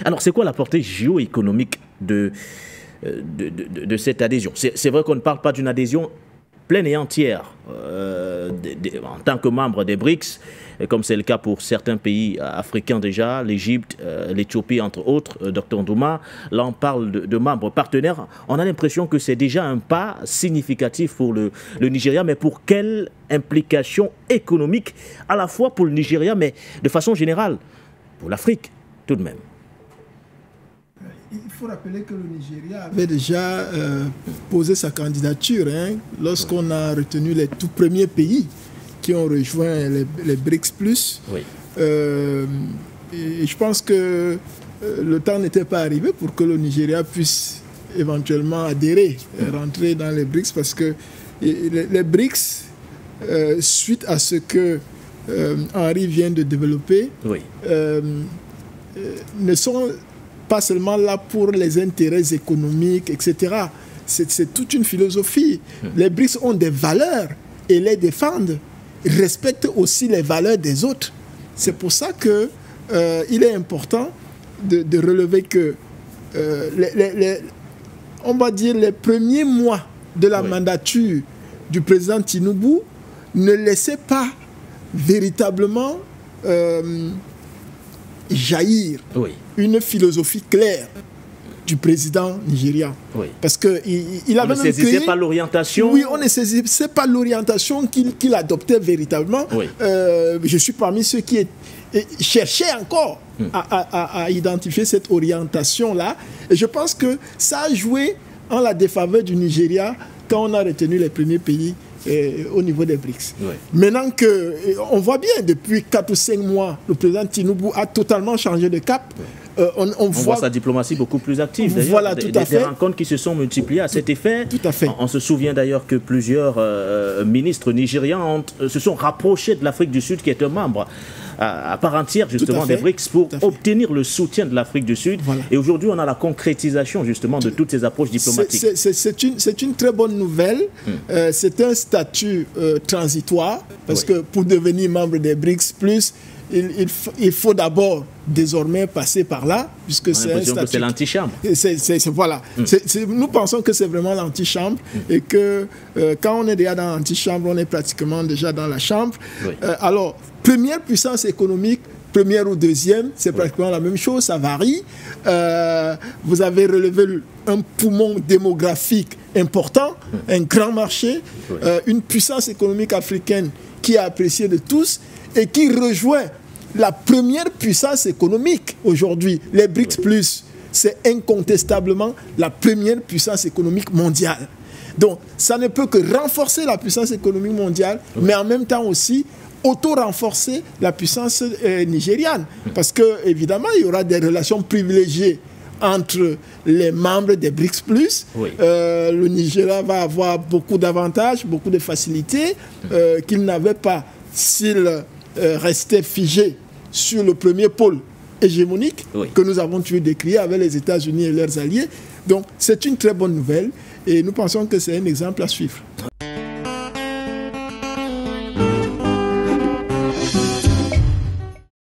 Alors, c'est quoi la portée géoéconomique de cette adhésion? C'est vrai qu'on ne parle pas d'une adhésion pleine et entière en tant que membre des BRICS, comme c'est le cas pour certains pays africains déjà, l'Égypte, l'Éthiopie entre autres, Dr Ndouma. Là on parle de membres partenaires. On a l'impression que c'est déjà un pas significatif pour le Nigeria, mais pour quelle implication économique, à la fois pour le Nigeria, mais de façon générale, pour l'Afrique tout de même? Il faut rappeler que le Nigeria avait déjà posé sa candidature lorsqu'on a retenu les tout premiers pays qui ont rejoint les BRICS+. Oui. Et je pense que le temps n'était pas arrivé pour que le Nigeria puisse éventuellement adhérer, rentrer dans les BRICS, parce que les BRICS, suite à ce que Henri vient de développer, oui, ne sont pas seulement là pour les intérêts économiques, etc. C'est toute une philosophie. Les BRICS ont des valeurs et les défendent, respectent aussi les valeurs des autres. C'est pour ça que il est important de relever que on va dire les premiers mois de la mandature du président Tinubu ne laissaient pas véritablement jaillir une philosophie claire du président nigérian. Oui. Parce qu'il avait on ne saisissait pas l'orientation. Oui, on ne saisissait pas l'orientation qu'il adoptait véritablement. Oui. Je suis parmi ceux qui cherchaient encore à identifier cette orientation-là. Et je pense que ça a joué en la défaveur du Nigeria quand on a retenu les premiers pays au niveau des BRICS. Oui. Maintenant qu'on voit bien, depuis 4 ou 5 mois, le président Tinubu a totalement changé de cap. Oui. On voit sa diplomatie beaucoup plus active. Voilà, tout à fait. Des rencontres qui se sont multipliées à cet effet. Tout à fait. On se souvient d'ailleurs que plusieurs ministres nigérians se sont rapprochés de l'Afrique du Sud, qui est un membre à part entière justement des BRICS, pour obtenir le soutien de l'Afrique du Sud. Voilà. Et aujourd'hui, on a la concrétisation justement de toutes ces approches diplomatiques. C'est une très bonne nouvelle. C'est un statut transitoire, parce que pour devenir membre des BRICS+, il faut d'abord désormais passer par là, puisque c'est un statut. C'est l'antichambre. Voilà. Nous pensons que c'est vraiment l'antichambre et que quand on est déjà dans l'antichambre, on est pratiquement déjà dans la chambre. Oui. Alors, première puissance économique, première ou deuxième, c'est pratiquement la même chose, ça varie. Vous avez relevé un poumon démographique important, un grand marché, une puissance économique africaine qui est appréciée de tous et qui rejoint la première puissance économique aujourd'hui. Les BRICS+, c'est incontestablement la première puissance économique mondiale. Donc, ça ne peut que renforcer la puissance économique mondiale, mais en même temps aussi auto-renforcer la puissance nigériane. Parce que, évidemment, il y aura des relations privilégiées entre les membres des BRICS+. Le Nigeria va avoir beaucoup d'avantages, beaucoup de facilités qu'il n'avait pas s'il restait figé sur le premier pôle hégémonique que nous avons toujours décrit avec les États-Unis et leurs alliés. Donc, c'est une très bonne nouvelle et nous pensons que c'est un exemple à suivre.